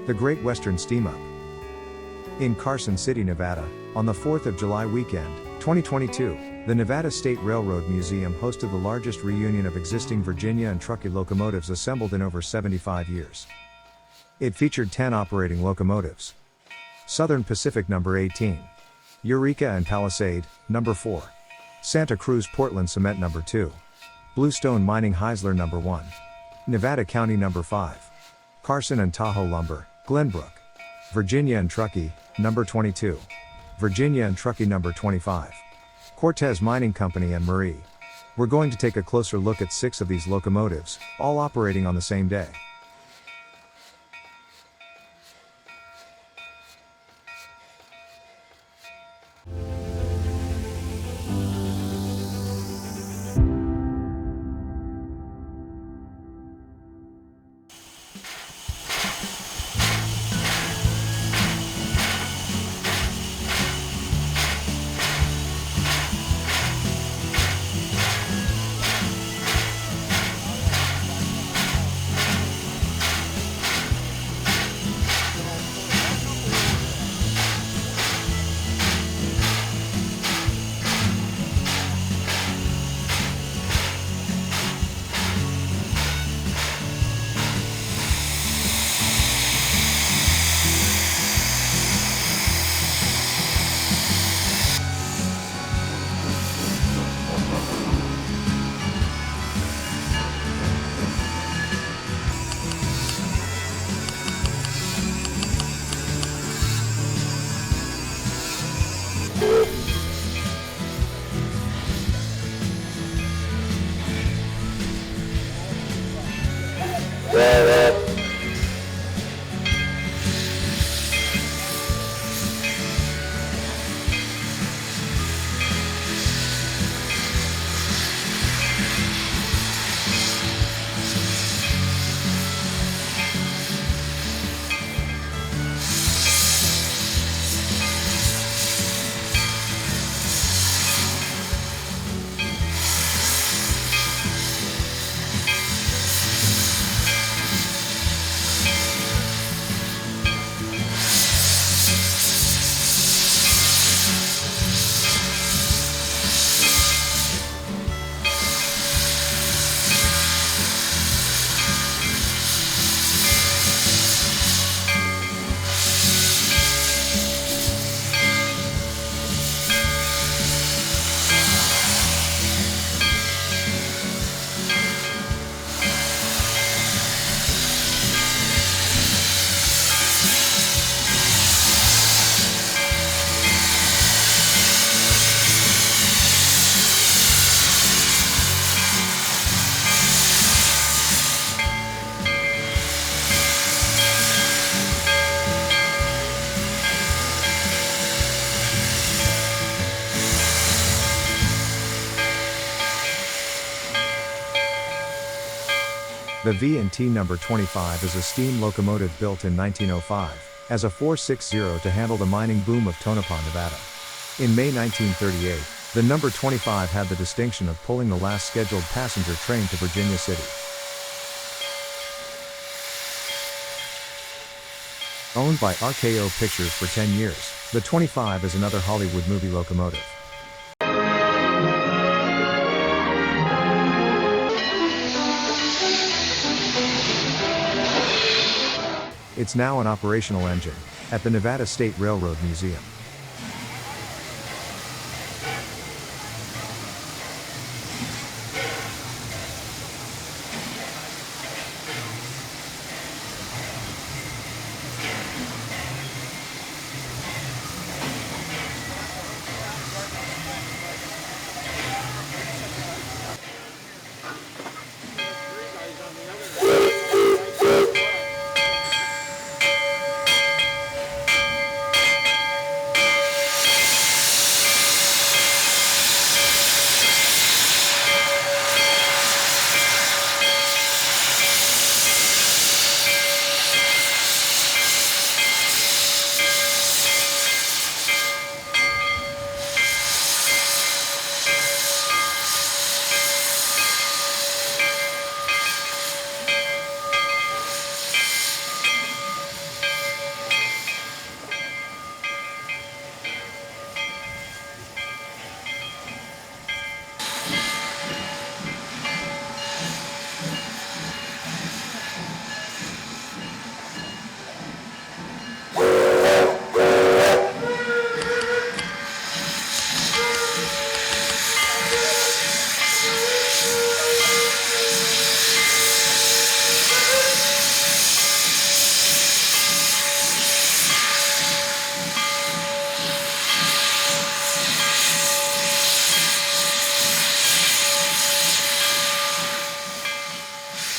The Great Western SteamUp. In Carson City, Nevada, on the 4th of July weekend, 2022, the Nevada State Railroad Museum hosted the largest reunion of existing Virginia and Truckee locomotives assembled in over 75 years. It featured 10 operating locomotives. Southern Pacific No. 18. Eureka and Palisade, No. 4. Santa Cruz Portland Cement No. 2. Bluestone Mining Heisler No. 1. Nevada County No. 5. Carson and Tahoe Lumber, Glenbrook. Virginia and Truckee, No. 22. Virginia and Truckee No. 25. Cortez Mining Company and Marie. We're going to take a closer look at 6 of these locomotives, all operating on the same day. The V&T No. 25 is a steam locomotive built in 1905, as a 460 to handle the mining boom of Tonopah, Nevada. In May 1938, the No. 25 had the distinction of pulling the last scheduled passenger train to Virginia City. Owned by RKO Pictures for 10 years, the 25 is another Hollywood movie locomotive. It's now an operational engine at the Nevada State Railroad Museum.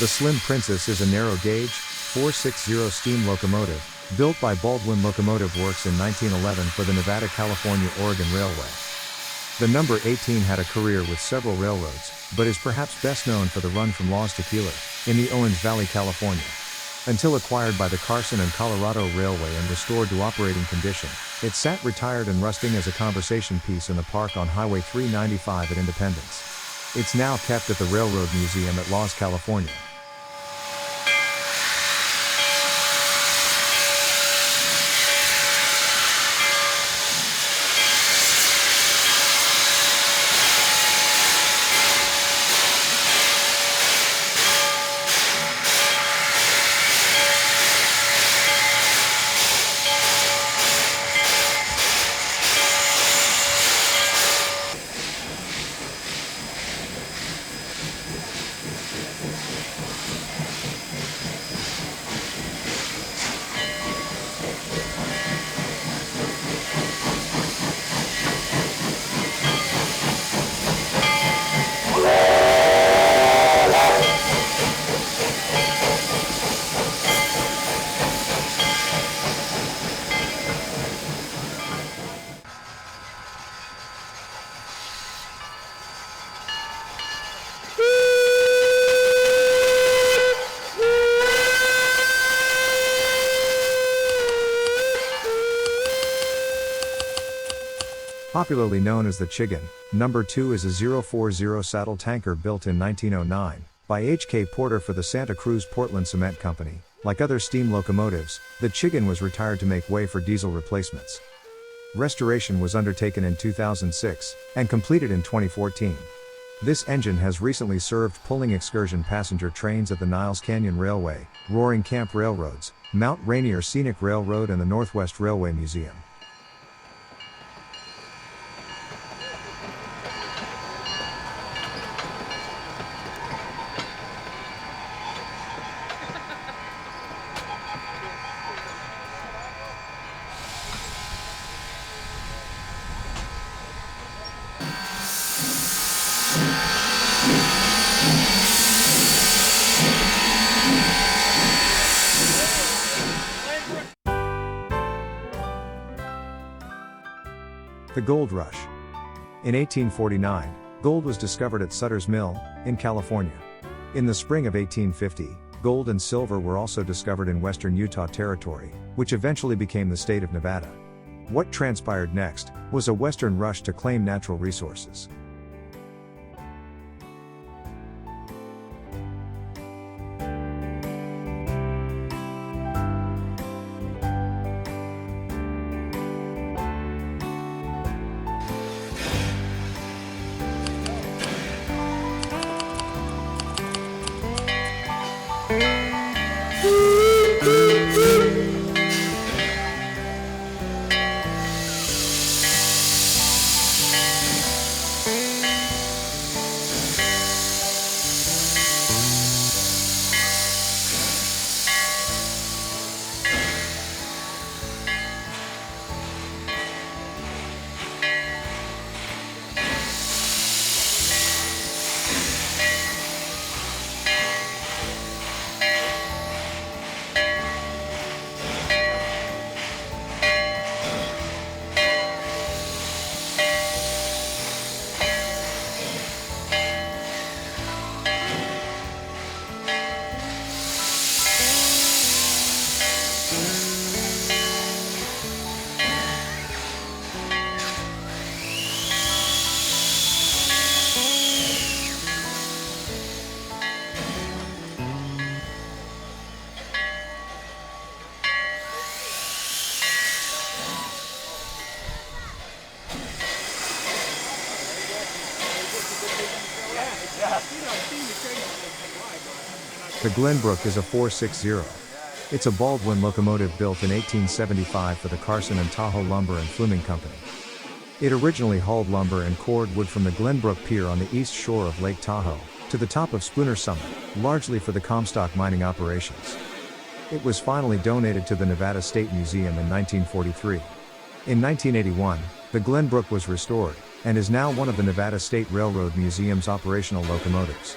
The Slim Princess is a narrow-gauge, 460 steam locomotive, built by Baldwin Locomotive Works in 1911 for the Nevada-California-Oregon Railway. The number 18 had a career with several railroads, but is perhaps best known for the run from Laws to Keeler, in the Owens Valley, California. Until acquired by the Carson and Colorado Railway and restored to operating condition, it sat retired and rusting as a conversation piece in the park on Highway 395 at Independence. It's now kept at the Railroad Museum at Laws, California. Popularly known as the Chicken, Number 2 is a 040 saddle tanker built in 1909 by H.K. Porter for the Santa Cruz Portland Cement Company. Like other steam locomotives, the Chicken was retired to make way for diesel replacements. Restoration was undertaken in 2006 and completed in 2014. This engine has recently served pulling excursion passenger trains at the Niles Canyon Railway, Roaring Camp Railroads, Mount Rainier Scenic Railroad and the Northwest Railway Museum. The Gold Rush. In 1849, gold was discovered at Sutter's Mill, in California. In the spring of 1850, gold and silver were also discovered in western Utah Territory, which eventually became the state of Nevada. What transpired next was a western rush to claim natural resources. The Glenbrook is a 460. It's a Baldwin locomotive built in 1875 for the Carson and Tahoe Lumber and Fluming Company. It originally hauled lumber and cord wood from the Glenbrook Pier on the east shore of Lake Tahoe to the top of Spooner Summit, largely for the Comstock mining operations. It was finally donated to the Nevada State Museum in 1943. In 1981, the Glenbrook was restored, and is now one of the Nevada State Railroad Museum's operational locomotives.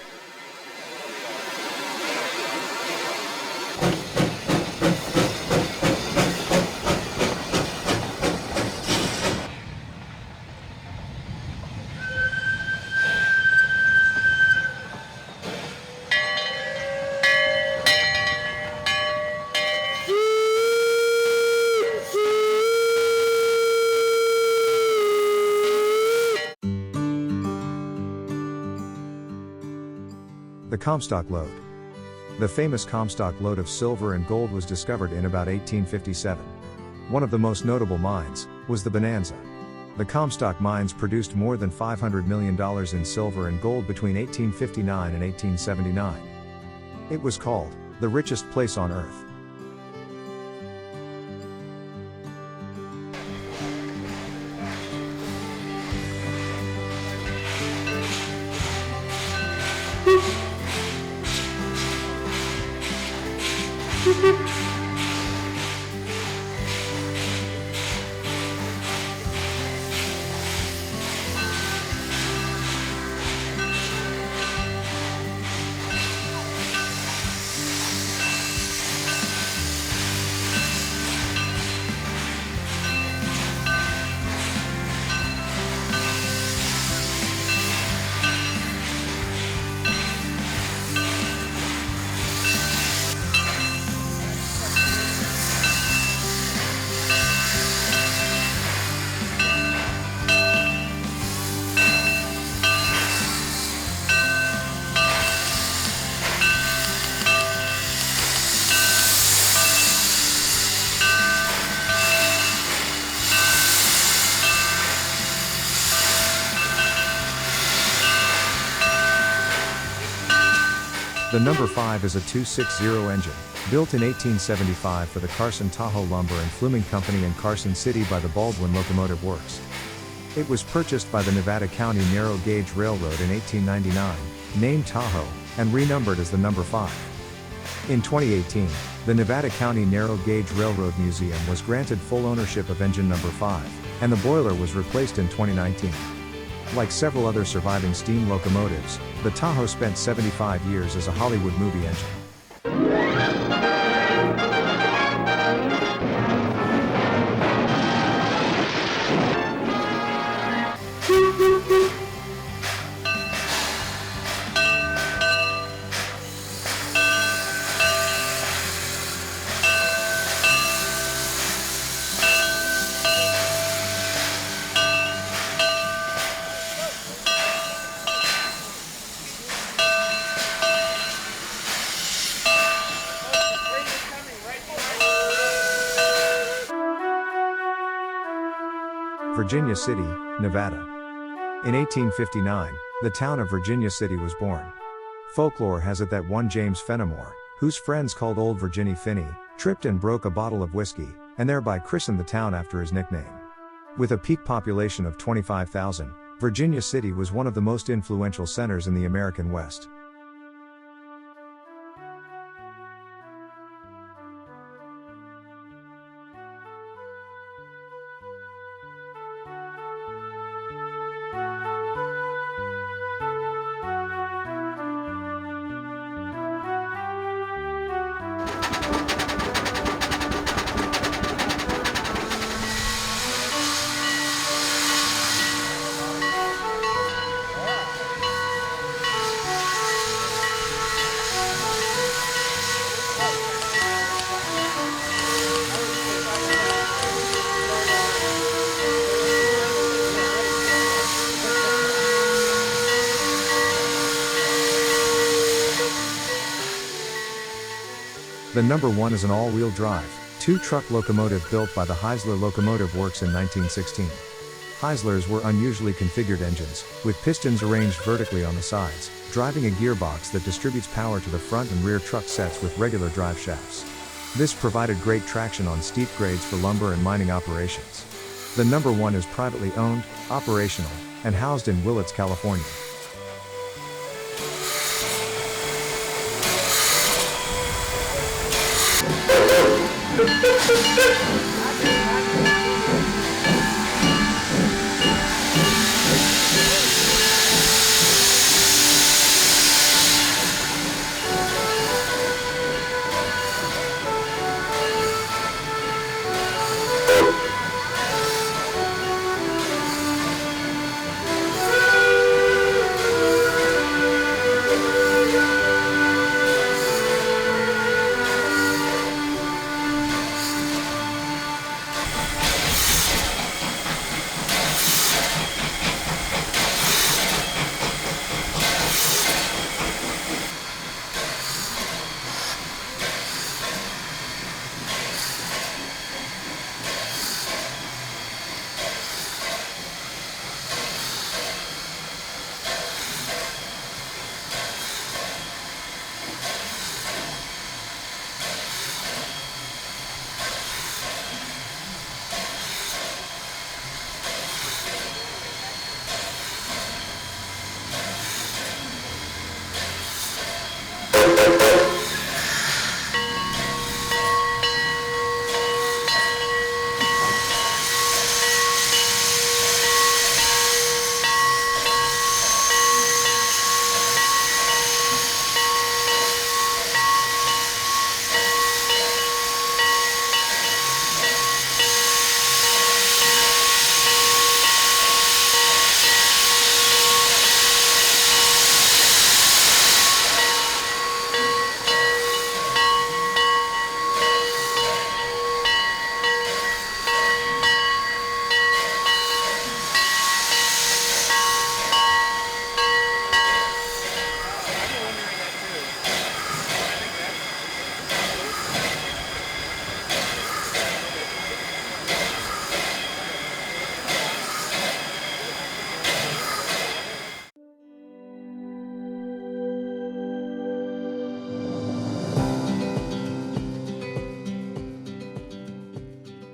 The Comstock Lode. The famous Comstock Lode of silver and gold was discovered in about 1857. One of the most notable mines was the Bonanza. The Comstock mines produced more than $500 million in silver and gold between 1859 and 1879. It was called the richest place on earth. The number 5 is a 260 engine, built in 1875 for the Carson Tahoe Lumber and Fluming Company in Carson City by the Baldwin Locomotive Works. It was purchased by the Nevada County Narrow Gauge Railroad in 1899, named Tahoe, and renumbered as the number 5. In 2018, the Nevada County Narrow Gauge Railroad Museum was granted full ownership of engine number 5, and the boiler was replaced in 2019. Like several other surviving steam locomotives, the Tahoe spent 75 years as a Hollywood movie engine. Virginia City, Nevada. In 1859, the town of Virginia City was born. Folklore has it that one James Fenimore, whose friends called Old Virginia Finney, tripped and broke a bottle of whiskey, and thereby christened the town after his nickname. With a peak population of 25,000, Virginia City was one of the most influential centers in the American West. The number 1 is an all-wheel drive, 2-truck locomotive built by the Heisler Locomotive Works in 1916. Heislers were unusually configured engines, with pistons arranged vertically on the sides, driving a gearbox that distributes power to the front and rear truck sets with regular drive shafts. This provided great traction on steep grades for lumber and mining operations. The number 1 is privately owned, operational, and housed in Willits, California.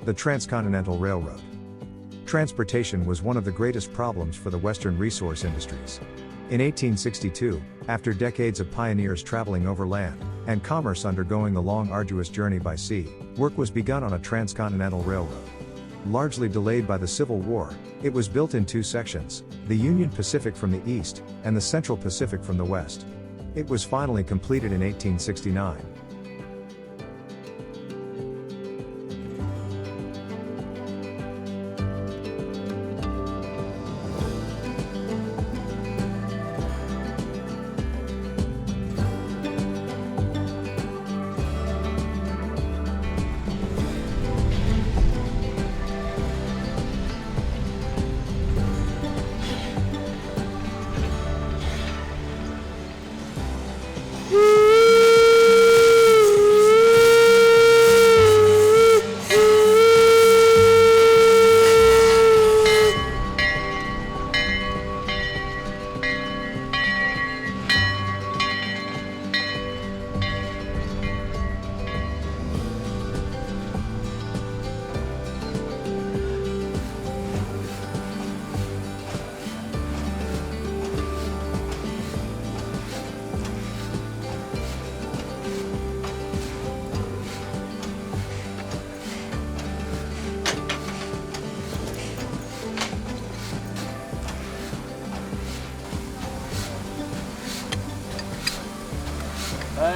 The Transcontinental Railroad. Transportation was one of the greatest problems for the Western resource industries. In 1862, after decades of pioneers traveling overland, and commerce undergoing a long arduous journey by sea, work was begun on a transcontinental railroad. Largely delayed by the Civil War, it was built in two sections, the Union Pacific from the east, and the Central Pacific from the west. It was finally completed in 1869.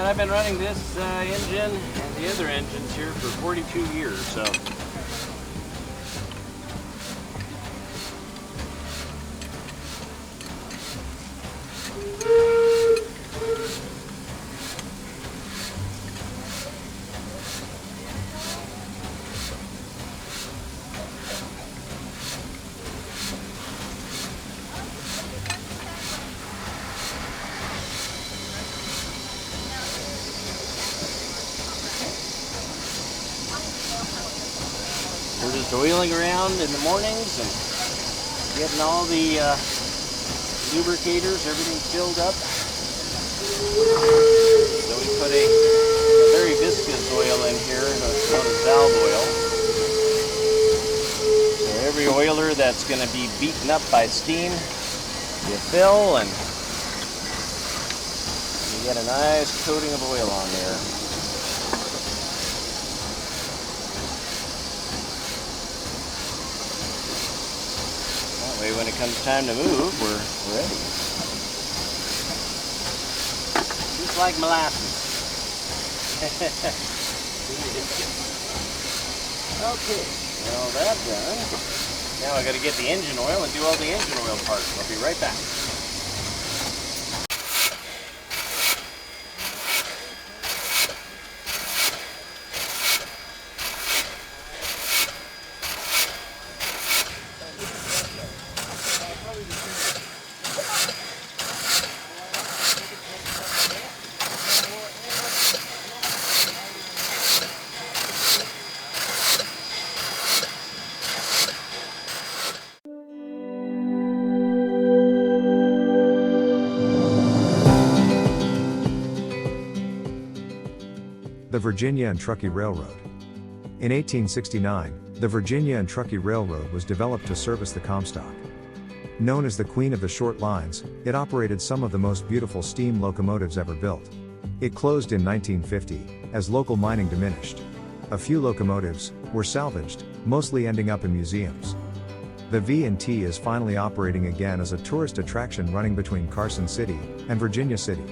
I've been running this engine and the other engines here for 42 years, so. We're just oiling around in the mornings and getting all the lubricators, everything filled up. So we put a very viscous oil in here, it's called a valve oil. So every oiler that's going to be beaten up by steam, you fill and you get a nice coating of oil on there. When it comes time to move, we're ready. Just like molasses. Okay, well that's done. Now I got to get the engine oil and do all the engine oil parts. I'll be right back. The Virginia and Truckee Railroad. In 1869, the Virginia and Truckee Railroad was developed to service the Comstock. Known as the Queen of the Short Lines, it operated some of the most beautiful steam locomotives ever built. It closed in 1950, as local mining diminished. A few locomotives were salvaged, mostly ending up in museums. The V&T is finally operating again as a tourist attraction running between Carson City and Virginia City.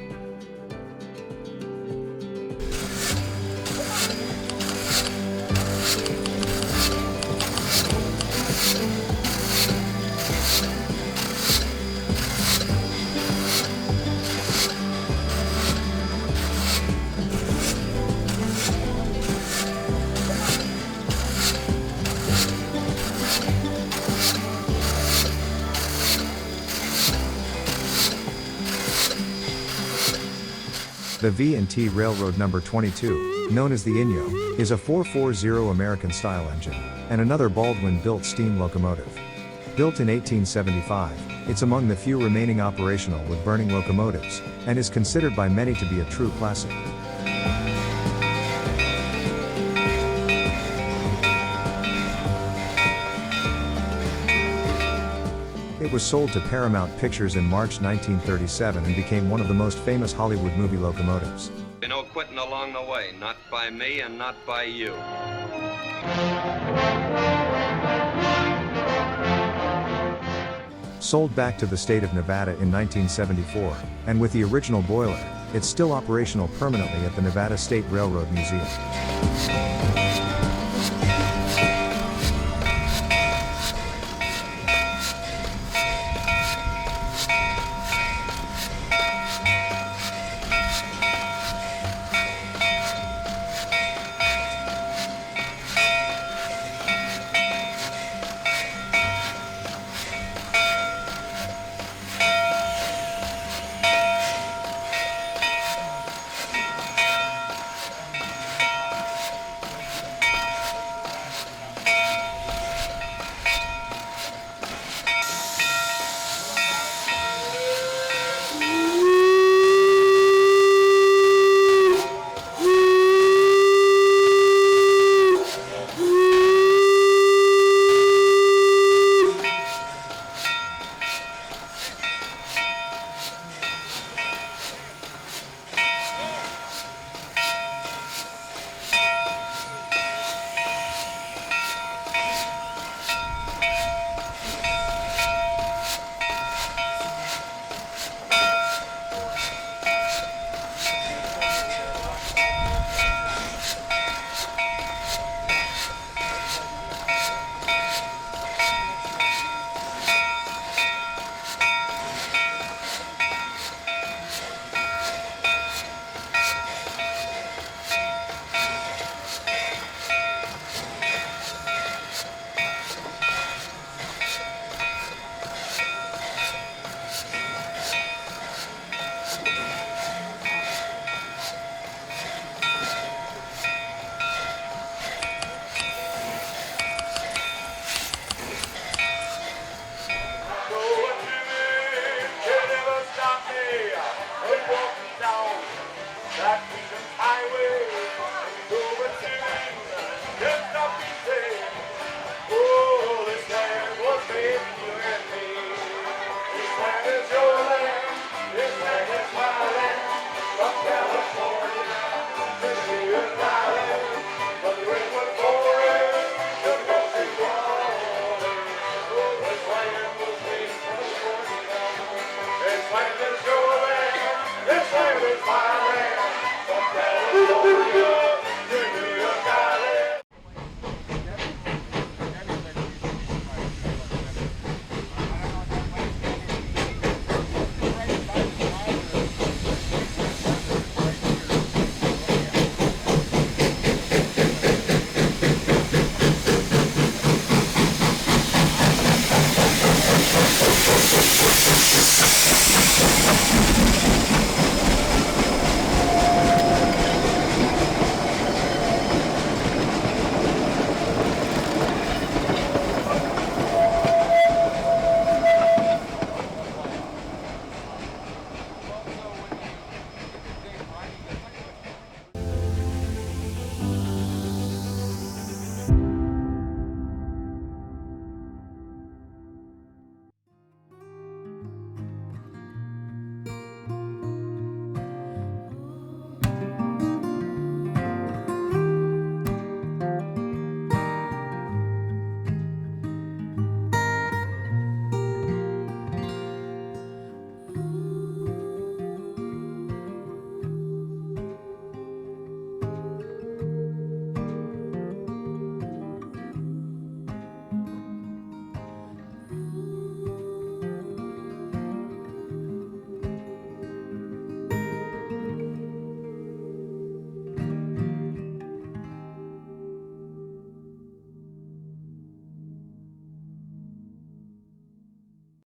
The V&T Railroad No. 22, known as the Inyo, is a 440 American-style engine, and another Baldwin-built steam locomotive. Built in 1875, it's among the few remaining operational wood-burning locomotives, and is considered by many to be a true classic. was sold to Paramount Pictures in March 1937 and became one of the most famous Hollywood movie locomotives. No quitting along the way, not by me and not by you. Sold back to the state of Nevada in 1974, and with the original boiler, it's still operational permanently at the Nevada State Railroad Museum. This land is my land, from California to New York.